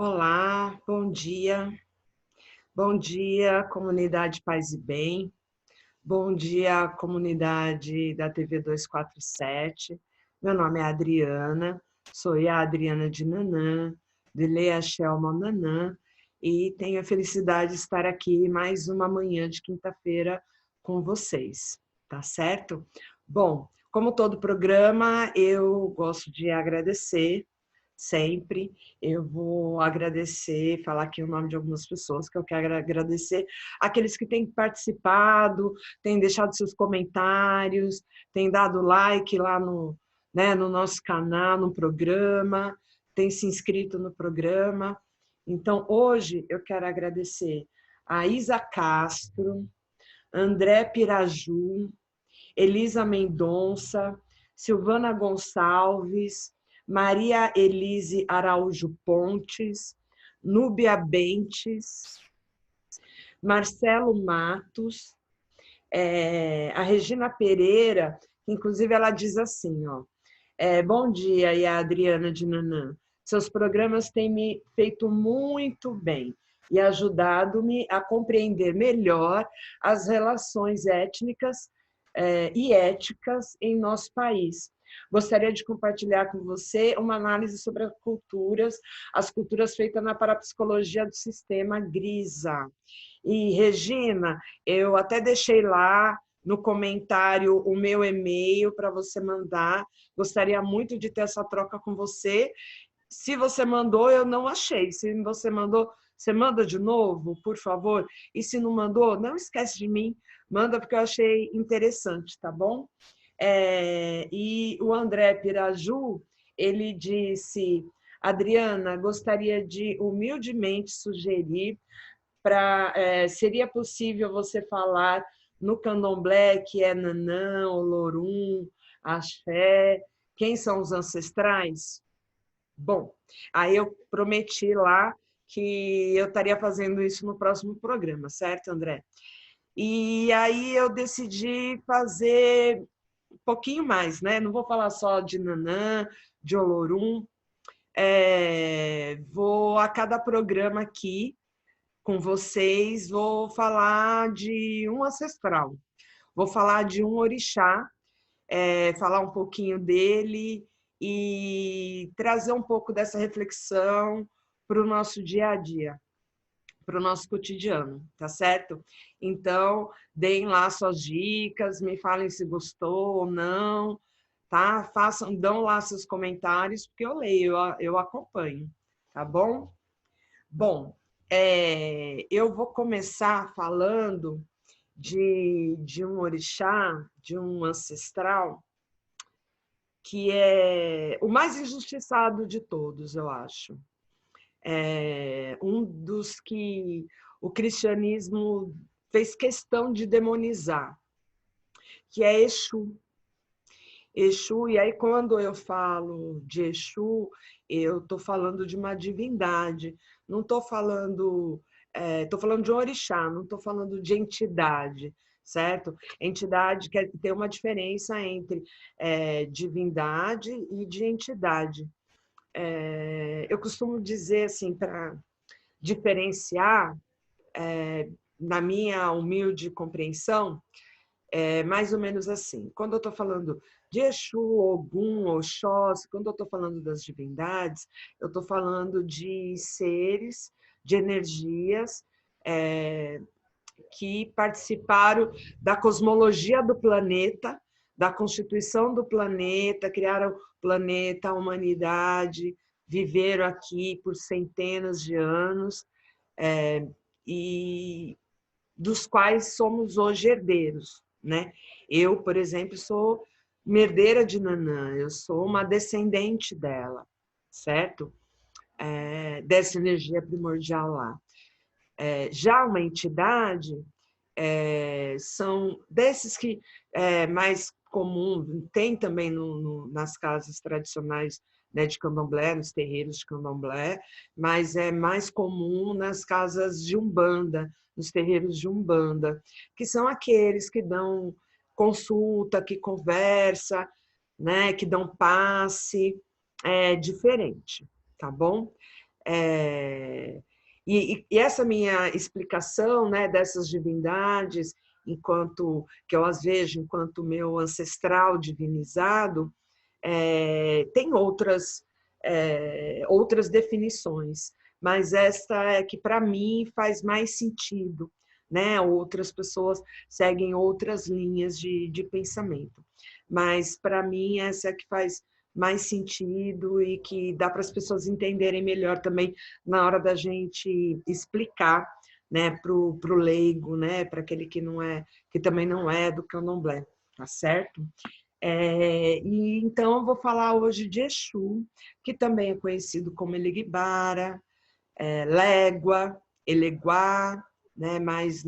Olá, bom dia. Bom dia, comunidade Paz e Bem. Bom dia, comunidade da TV 247. Meu nome é Adriana, sou a Adriana de Nanã, de Leia Shelma Nanã, e tenho a felicidade de estar aqui mais uma manhã de quinta-feira com vocês, tá certo? Bom, como todo programa, eu gosto de agradecer sempre. Eu vou agradecer, falar aqui o nome de algumas pessoas que eu quero agradecer, aqueles que têm participado, têm deixado seus comentários, têm dado like lá no nosso canal, no programa, têm se inscrito no programa. Então, hoje eu quero agradecer a Isa Castro, André Piraju, Elisa Mendonça, Silvana Gonçalves, Maria Elise Araújo Pontes, Núbia Bentes, Marcelo Matos, a Regina Pereira, que inclusive ela diz assim, ó, bom dia, e a Adriana de Nanã, seus programas têm me feito muito bem e ajudado-me a compreender melhor as relações étnicas e éticas em nosso país. Gostaria de compartilhar com você uma análise sobre as culturas feitas na parapsicologia do sistema Grisa. E, Regina, eu até deixei lá no comentário o meu e-mail para você mandar. Gostaria muito de ter essa troca com você. Se você mandou, eu não achei. Se você mandou, você manda de novo, por favor. E se não mandou, não esquece de mim. Manda porque eu achei interessante, tá bom? E o André Piraju, ele disse: Adriana, gostaria de humildemente sugerir seria possível você falar no candomblé que é Nanã, Olorum, Axé, quem são os ancestrais? Bom, aí eu prometi lá que eu estaria fazendo isso no próximo programa, certo, André? E aí eu decidi fazer um pouquinho mais, né? Não vou falar só de Nanã, de Olorum, vou a cada programa aqui com vocês, vou falar de um ancestral, vou falar de um orixá, falar um pouquinho dele e trazer um pouco dessa reflexão para o nosso dia a dia, para o nosso cotidiano, tá certo? Então, deem lá suas dicas, me falem se gostou ou não, tá? Dão lá seus comentários, porque eu leio, eu acompanho, tá bom? Bom, eu vou começar falando de um orixá, de um ancestral, que é o mais injustiçado de todos, eu acho. Um dos que o cristianismo fez questão de demonizar, que é Exu. Exu, e aí quando eu falo de Exu, eu estou falando de uma divindade, não estou falando, estou falando de um orixá, não estou falando de entidade, certo? Entidade quer ter uma diferença entre divindade e de entidade. Eu costumo dizer assim, para diferenciar, na minha humilde compreensão, mais ou menos assim. Quando eu estou falando de Exu, Ogum, Oxóssi, quando eu estou falando das divindades, eu estou falando de seres, de energias que participaram da cosmologia do planeta, da constituição do planeta, criaram o planeta, a humanidade, viveram aqui por centenas de anos, e dos quais somos hoje herdeiros, né? Eu, por exemplo, sou uma herdeira de Nanã, eu sou uma descendente dela, certo? Dessa energia primordial lá. Já uma entidade são desses que é mais comum, tem também nas casas tradicionais, né, de candomblé, nos terreiros de candomblé, mas é mais comum nas casas de umbanda, nos terreiros de umbanda, que são aqueles que dão consulta, que conversa, né, que dão passe, diferente, tá bom? E essa minha explicação, né, dessas divindades, enquanto que eu as vejo enquanto meu ancestral divinizado, tem outras definições, mas esta é que, para mim, faz mais sentido, né? Outras pessoas seguem outras linhas de pensamento, mas, para mim, essa é que faz mais sentido e que dá para as pessoas entenderem melhor também na hora da gente explicar, né, para o leigo, né, para aquele que também não é do candomblé, tá certo? E então eu vou falar hoje de Exu, que também é conhecido como Eleguibara, Légua, Eleguá, né, mais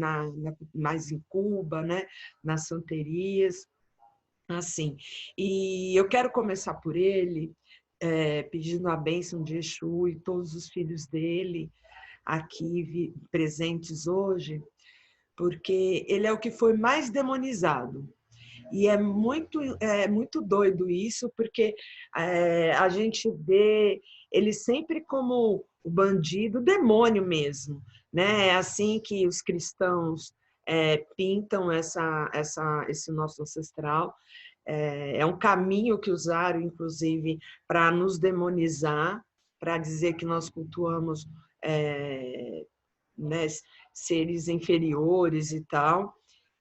em Cuba, né, nas santerias, assim. E eu quero começar por ele, pedindo a bênção de Exu e todos os filhos dele aqui presentes hoje, porque ele é o que foi mais demonizado. E é muito doido isso, porque a gente vê ele sempre como o bandido, o demônio mesmo, né? É assim que os cristãos pintam esse nosso ancestral. É um caminho que usaram, inclusive, para nos demonizar, para dizer que nós cultuamos né, seres inferiores e tal.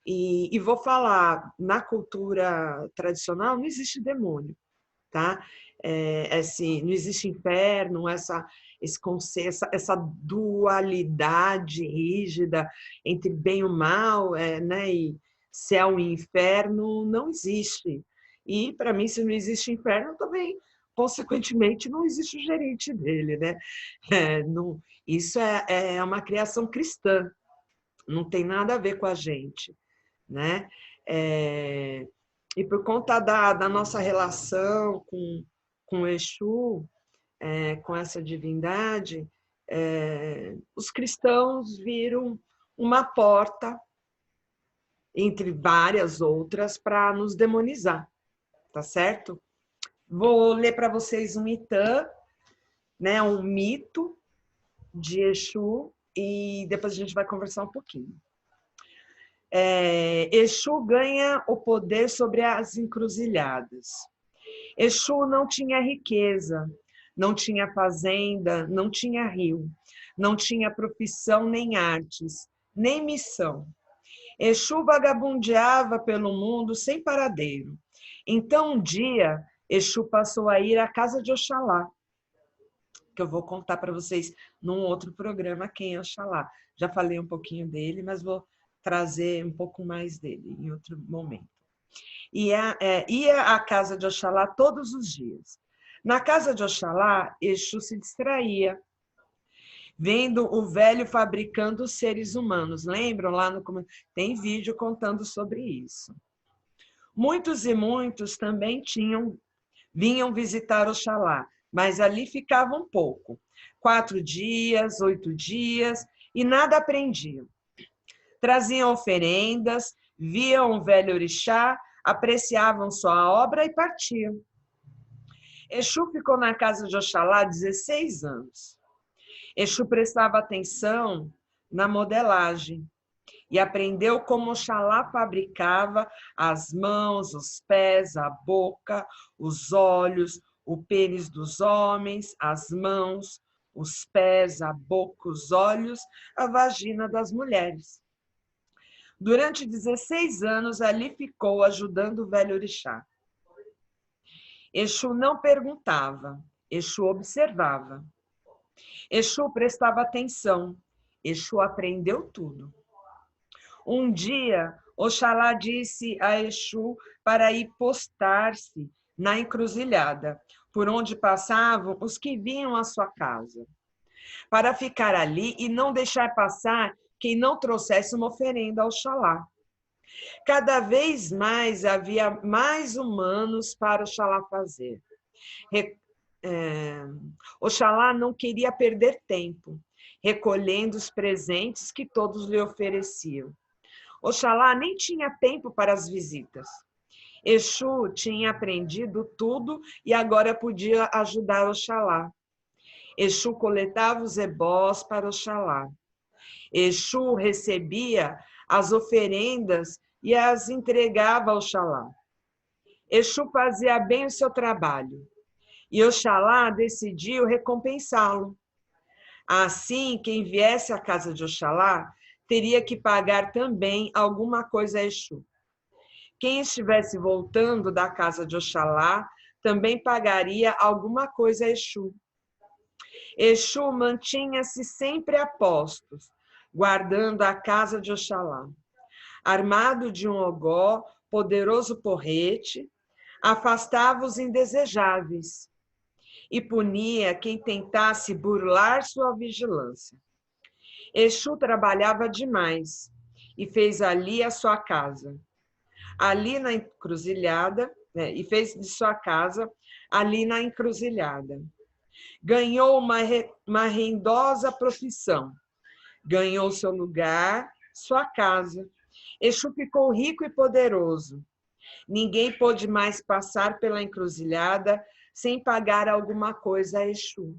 E vou falar, na cultura tradicional não existe demônio, tá? Assim, não existe inferno, esse conceito, essa dualidade rígida entre bem e o mal, né? E céu e inferno não existe. E, para mim, se não existe inferno, também, consequentemente, não existe o gerente dele, né? Isso é uma criação cristã, não tem nada a ver com a gente, né? E por conta da nossa relação com o Exu, com essa divindade, os cristãos viram uma porta, entre várias outras, para nos demonizar, tá certo? Vou ler para vocês um Itã, né, um mito de Exu, e depois a gente vai conversar um pouquinho. Exu ganha o poder sobre as encruzilhadas. Exu não tinha riqueza, não tinha fazenda, não tinha rio, não tinha profissão nem artes, nem missão. Exu vagabundeava pelo mundo sem paradeiro. Então, um dia, Exu passou a ir à casa de Oxalá, que eu vou contar para vocês num outro programa quem é Oxalá. Já falei um pouquinho dele, mas vou trazer um pouco mais dele em outro momento. Ia à casa de Oxalá todos os dias. Na casa de Oxalá, Exu se distraía, vendo o velho fabricando os seres humanos. Lembram lá no tem vídeo contando sobre isso. Muitos e muitos também vinham visitar Oxalá, mas ali ficavam pouco. 4 dias, 8 dias, e nada aprendiam. Traziam oferendas, viam o velho orixá, apreciavam sua obra e partiam. Exu ficou na casa de Oxalá 16 anos. Exu prestava atenção na modelagem e aprendeu como Oxalá fabricava as mãos, os pés, a boca, os olhos, o pênis dos homens, as mãos, os pés, a boca, os olhos, a vagina das mulheres. Durante 16 anos, ali ficou ajudando o velho orixá. Exu não perguntava, Exu observava. Exu prestava atenção, Exu aprendeu tudo. Um dia, Oxalá disse a Exu para ir postar-se na encruzilhada, por onde passavam os que vinham à sua casa, para ficar ali e não deixar passar quem não trouxesse uma oferenda ao Oxalá. Cada vez mais havia mais humanos para Oxalá fazer. Oxalá não queria perder tempo, recolhendo os presentes que todos lhe ofereciam. Oxalá nem tinha tempo para as visitas. Exu tinha aprendido tudo e agora podia ajudar Oxalá. Exu coletava os ebós para Oxalá. Exu recebia as oferendas e as entregava ao Oxalá. Exu fazia bem o seu trabalho e Oxalá decidiu recompensá-lo. Assim, quem viesse à casa de Oxalá teria que pagar também alguma coisa a Exu. Quem estivesse voltando da casa de Oxalá também pagaria alguma coisa a Exu. Exu mantinha-se sempre a postos, guardando a casa de Oxalá. Armado de um ogó, poderoso porrete, afastava os indesejáveis e punia quem tentasse burlar sua vigilância. Exu trabalhava demais e fez ali a sua casa. Ali na encruzilhada, e fez de sua casa ali na encruzilhada. Ganhou uma rendosa profissão, ganhou seu lugar, sua casa. Exu ficou rico e poderoso. Ninguém pôde mais passar pela encruzilhada sem pagar alguma coisa a Exu.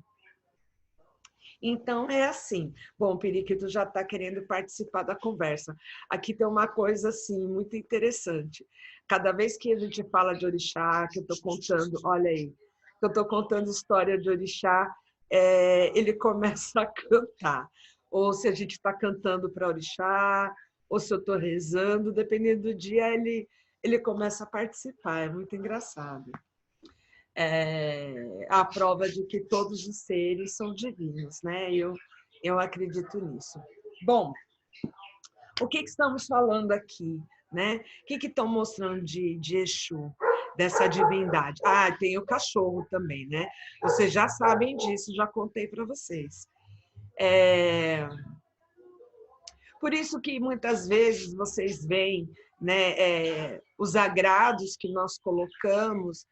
Então, é assim. Bom, o Periquito já está querendo participar da conversa. Aqui tem uma coisa, assim, muito interessante. Cada vez que a gente fala de orixá, que eu estou contando, olha aí, que eu estou contando história de orixá, ele começa a cantar. Ou se a gente está cantando para orixá, ou se eu estou rezando, dependendo do dia, ele começa a participar. É muito engraçado. A prova de que todos os seres são divinos, né? Eu acredito nisso. Bom, o que estamos falando aqui, né? O que estão mostrando de Exu, dessa divindade? Ah, tem o cachorro também, né? Vocês já sabem disso, já contei para vocês. Por isso que muitas vezes vocês veem, né, os agrados que nós colocamos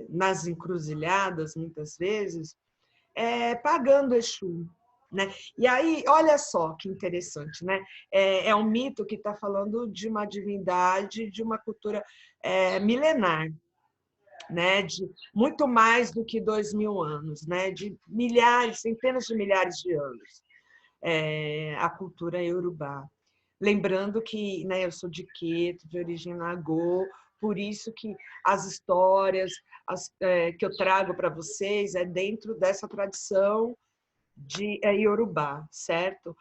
nas encruzilhadas, muitas vezes, pagando Exu. Né? E aí, olha só que interessante, né? É um mito que está falando de uma divindade, de uma cultura milenar, né? De muito mais do que 2000 anos, né? De milhares, centenas de milhares de anos. A cultura iorubá. Lembrando que, né, eu sou de Queto, de origem Nagô, por isso que as histórias que eu trago para vocês é dentro dessa tradição de iorubá, certo?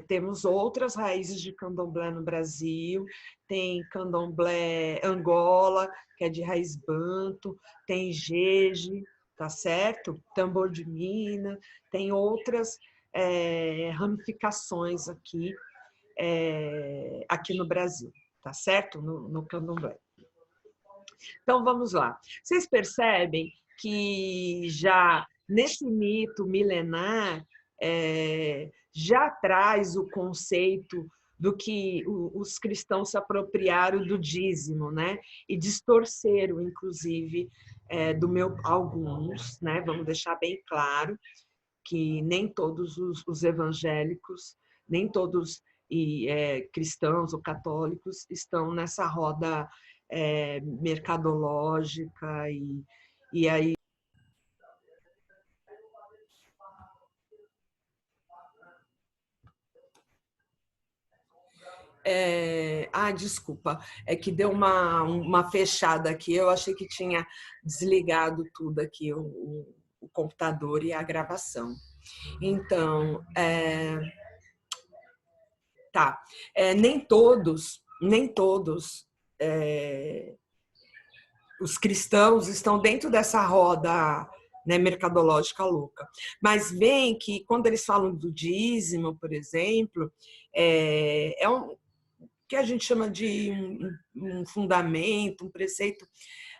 Temos outras raízes de candomblé no Brasil, tem candomblé Angola, que é de raiz banto, tem jeje, tá certo? Tambor de Minas, tem outras ramificações aqui no Brasil, tá certo? No candomblé. Então, vamos lá. Vocês percebem que já nesse mito milenar já traz o conceito do que os cristãos se apropriaram do dízimo, né? E distorceram, inclusive, alguns, né? Vamos deixar bem claro que nem todos os evangélicos, nem todos cristãos ou católicos estão nessa roda mercadológica e aí desculpa, é que deu uma fechada aqui, eu achei que tinha desligado tudo aqui, o computador e a gravação. Então, nem todos os cristãos estão dentro dessa roda, né, mercadológica louca. Mas veem que, quando eles falam do dízimo, por exemplo, um que a gente chama de um fundamento, um preceito,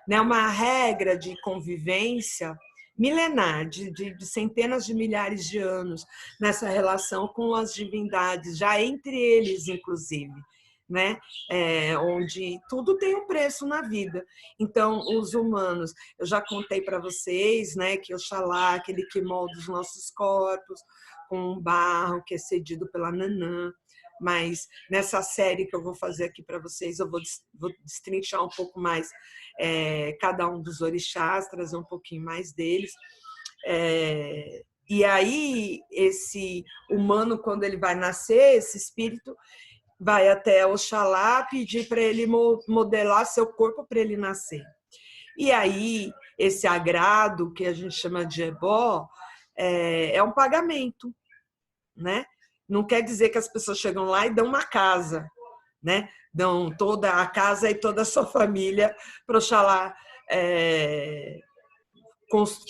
né, uma regra de convivência milenar, de centenas de milhares de anos, nessa relação com as divindades, já entre eles, inclusive. Né? Onde tudo tem um preço na vida. Então, os humanos, eu já contei para vocês, né, que Oxalá, aquele que molda os nossos corpos com um barro que é cedido pela Nanã, mas nessa série que eu vou fazer aqui para vocês, eu vou destrinchar um pouco mais cada um dos orixás, trazer um pouquinho mais deles. E aí, esse humano, quando ele vai nascer, esse espírito vai até Oxalá pedir para ele modelar seu corpo para ele nascer. E aí, esse agrado, que a gente chama de ebó, é um pagamento, né? Não quer dizer que as pessoas chegam lá e dão uma casa, né? Dão toda a casa e toda a sua família para Oxalá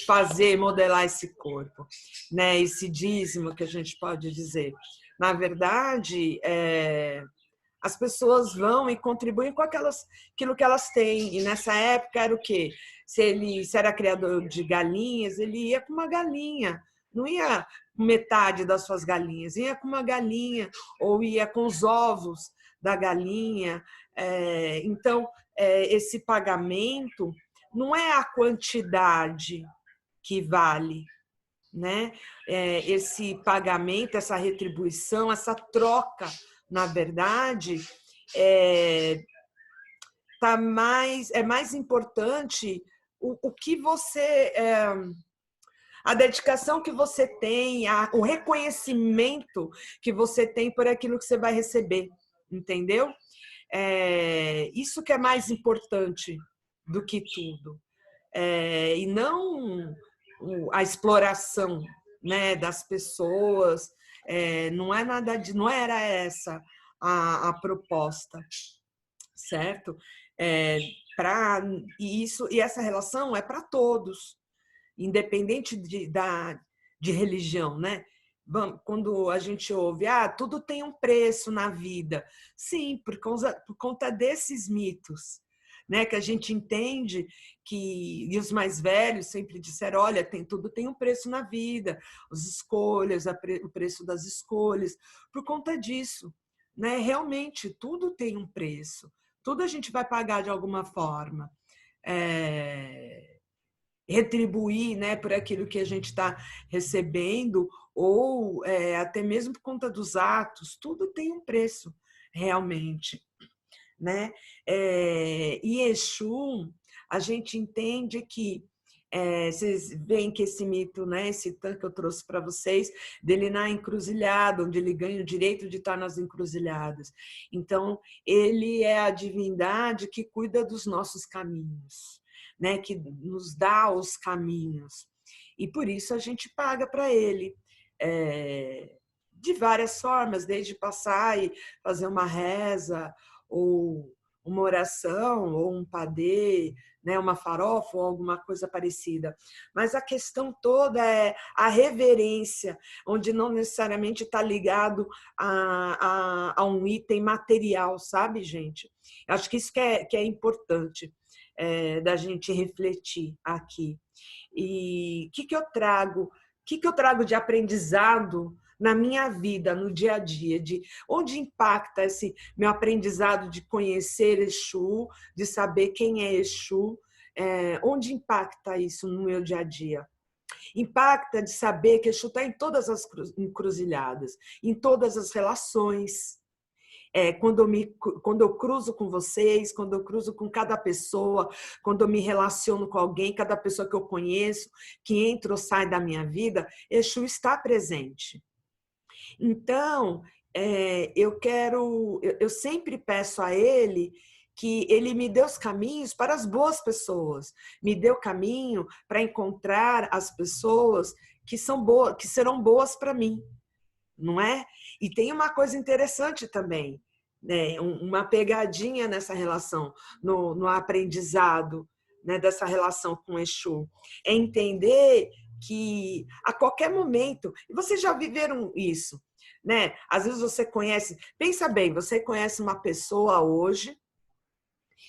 fazer, modelar esse corpo, né? Esse dízimo que a gente pode dizer. Na verdade, as pessoas vão e contribuem com aquilo que elas têm. E nessa época era o quê? Se era criador de galinhas, ele ia com uma galinha, não ia com metade das suas galinhas, ia com uma galinha, ou ia com os ovos da galinha. Então, esse pagamento não é a quantidade que vale, né? Esse pagamento, essa retribuição, essa troca, na verdade, é mais importante o que você, a dedicação que você tem, o reconhecimento que você tem por aquilo que você vai receber, entendeu? Isso que é mais importante do que tudo. E não a exploração, né, das pessoas. Não era essa a proposta, certo? E essa relação é para todos, independente de religião, né? Quando a gente ouve, tudo tem um preço na vida. Sim, por conta desses mitos, né? Que a gente entende e os mais velhos sempre disseram, olha, tudo tem um preço na vida, as escolhas, o preço das escolhas, por conta disso, né? Realmente, tudo tem um preço, tudo a gente vai pagar de alguma forma. Retribuir, né, por aquilo que a gente está recebendo, ou até mesmo por conta dos atos, tudo tem um preço, realmente, né? E Exu, a gente entende que vocês veem que esse mito, né, esse tanto que eu trouxe para vocês, dele na encruzilhada, onde ele ganha o direito de estar nas encruzilhadas. Então, ele é a divindade que cuida dos nossos caminhos, né, que nos dá os caminhos. E por isso a gente paga para ele. De várias formas, desde passar e fazer uma reza, ou uma oração, ou um padê, né, uma farofa ou alguma coisa parecida. Mas a questão toda é a reverência, onde não necessariamente está ligado a um item material, sabe, gente? Acho que isso que é importante da gente refletir aqui. E o que eu trago? O que eu trago de aprendizado na minha vida, no dia a dia, de onde impacta esse meu aprendizado de conhecer Exu, de saber quem é Exu, onde impacta isso no meu dia a dia? Impacta de saber que Exu está em todas as encruzilhadas, em todas as relações. Quando eu cruzo com vocês, quando eu cruzo com cada pessoa, quando eu me relaciono com alguém, cada pessoa que eu conheço, que entra ou sai da minha vida, Exu está presente. Então, eu sempre peço a ele que ele me dê os caminhos para as boas pessoas, me dê o caminho para encontrar as pessoas que serão boas para mim, não é? E tem uma coisa interessante também, né? Uma pegadinha nessa relação, no aprendizado, né? Dessa relação com o Exu, é entender que a qualquer momento, e vocês já viveram isso, né? Às vezes você conhece, pensa bem, você conhece uma pessoa hoje,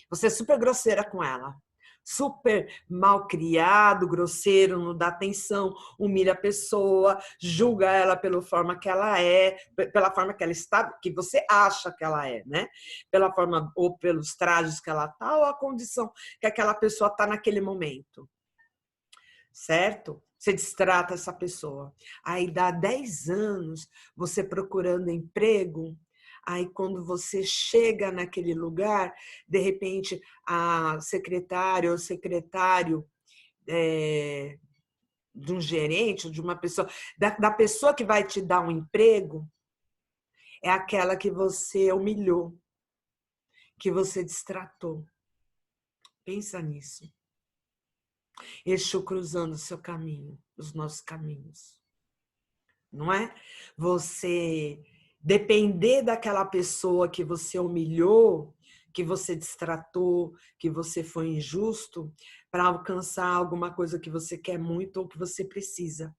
você é super grosseira com ela, super mal criado, grosseiro, não dá atenção, humilha a pessoa, julga ela pela forma que ela é, pela forma que ela está, que você acha que ela é, né? Pela forma ou pelos trajes que ela está, ou a condição que aquela pessoa está naquele momento. Certo? Você destrata essa pessoa. Aí dá 10 anos você procurando emprego, aí quando você chega naquele lugar, de repente a secretária ou secretário de um gerente, de uma pessoa, da pessoa que vai te dar um emprego, é aquela que você humilhou, que você destratou. Pensa nisso. Exu cruzando o seu caminho, os nossos caminhos. Não é? Você depender daquela pessoa que você humilhou, que você destratou, que você foi injusto, para alcançar alguma coisa que você quer muito ou que você precisa.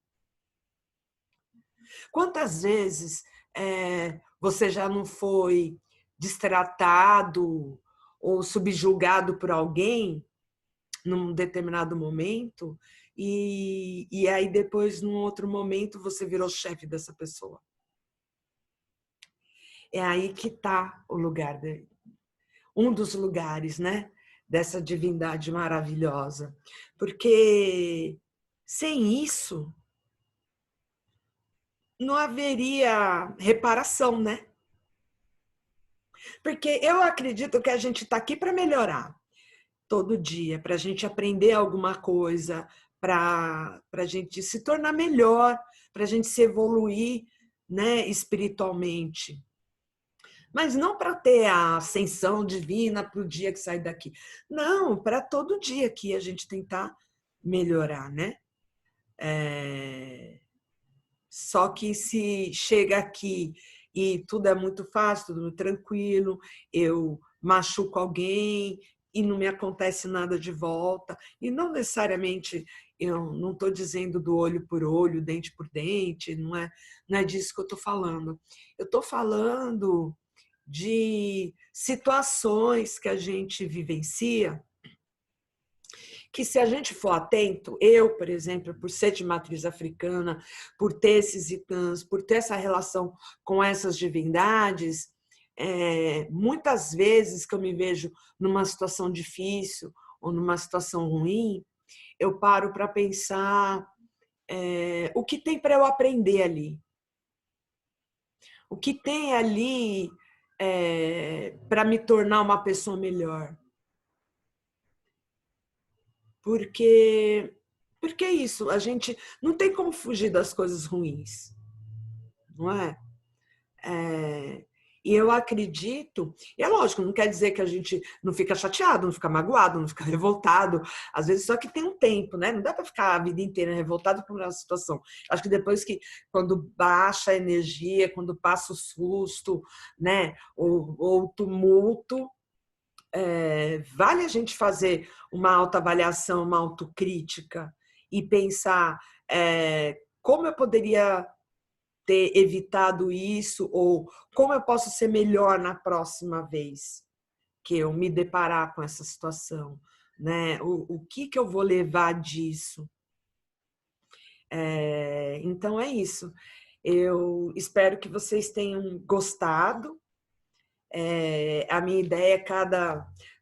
Quantas vezes você já não foi destratado ou subjugado por alguém num determinado momento e aí depois, num outro momento, você virou chefe dessa pessoa? É aí que está o lugar, um dos lugares, né, dessa divindade maravilhosa. Porque sem isso, não haveria reparação, né? Porque eu acredito que a gente está aqui para melhorar todo dia, para a gente aprender alguma coisa, para a gente se tornar melhor, para a gente se evoluir, né, espiritualmente. Mas não para ter a ascensão divina para o dia que sai daqui. Não, para todo dia que a gente tentar melhorar, né? Só que se chega aqui e tudo é muito fácil, tudo muito tranquilo, eu machuco alguém e não me acontece nada de volta, e não necessariamente, eu não estou dizendo do olho por olho, dente por dente, não é disso que eu estou falando. Eu estou falando de situações que a gente vivencia, que se a gente for atento, eu, por exemplo, por ser de matriz africana, por ter esses itãs, por ter essa relação com essas divindades, muitas vezes que eu me vejo numa situação difícil ou numa situação ruim, eu paro para pensar o que tem para eu aprender ali. O que tem ali para me tornar uma pessoa melhor. Porque é isso, a gente não tem como fugir das coisas ruins, não é? E eu acredito, e é lógico, não quer dizer que a gente não fica chateado, não fica magoado, não fica revoltado, às vezes só que tem um tempo, né? Não dá para ficar a vida inteira revoltado por uma situação. Acho que depois quando baixa a energia, quando passa o susto, né? Ou o tumulto, vale a gente fazer uma autoavaliação, uma autocrítica e pensar como eu poderia ter evitado isso ou como eu posso ser melhor na próxima vez que eu me deparar com essa situação, né? O que eu vou levar disso? Então é isso. Eu espero que vocês tenham gostado. A minha ideia é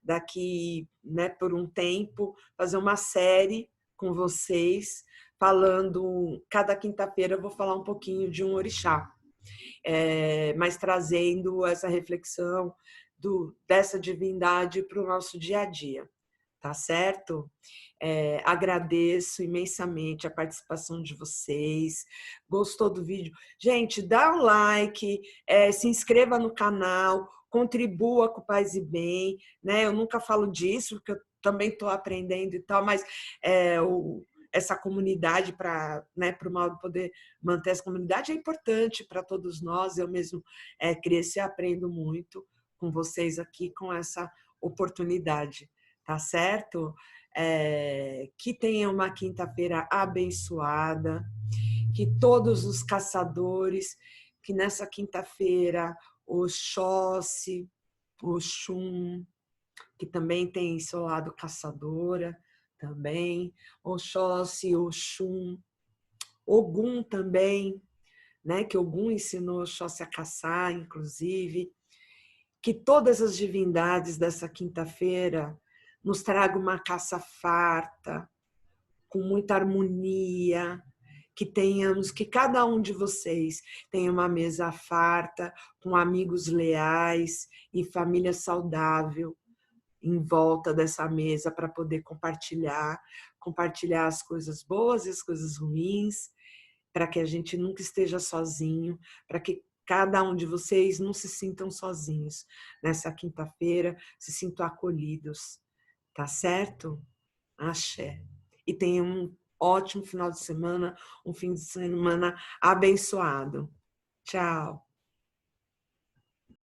daqui, né, por um tempo, fazer uma série com vocês, falando, cada quinta-feira eu vou falar um pouquinho de um orixá, mas trazendo essa reflexão dessa divindade para o nosso dia a dia, tá certo? Agradeço imensamente a participação de vocês. Gostou do vídeo? Gente, dá um like, se inscreva no canal, contribua com o Paz e Bem, né? Eu nunca falo disso, porque eu também estou aprendendo e tal, mas essa comunidade para, né, o Mauro poder manter essa comunidade é importante para todos nós. Eu mesmo cresço e aprendo muito com vocês aqui, com essa oportunidade, tá certo? Que tenha uma quinta-feira abençoada, que todos os caçadores, que nessa quinta-feira Oxóssi, Oxum, que também tem seu lado caçadora, também, Oxóssi, Oxum, Ogum também, né, que Ogum ensinou Oxóssi a caçar, inclusive, que todas as divindades dessa quinta-feira nos tragam uma caça farta, com muita harmonia, que cada um de vocês tenha uma mesa farta, com amigos leais e família saudável em volta dessa mesa para poder compartilhar compartilhar as coisas boas e as coisas ruins, para que a gente nunca esteja sozinho, para que cada um de vocês não se sintam sozinhos nessa quinta-feira, se sintam acolhidos, tá certo? Axé. E tenham um ótimo final de semana, um fim de semana abençoado. Tchau.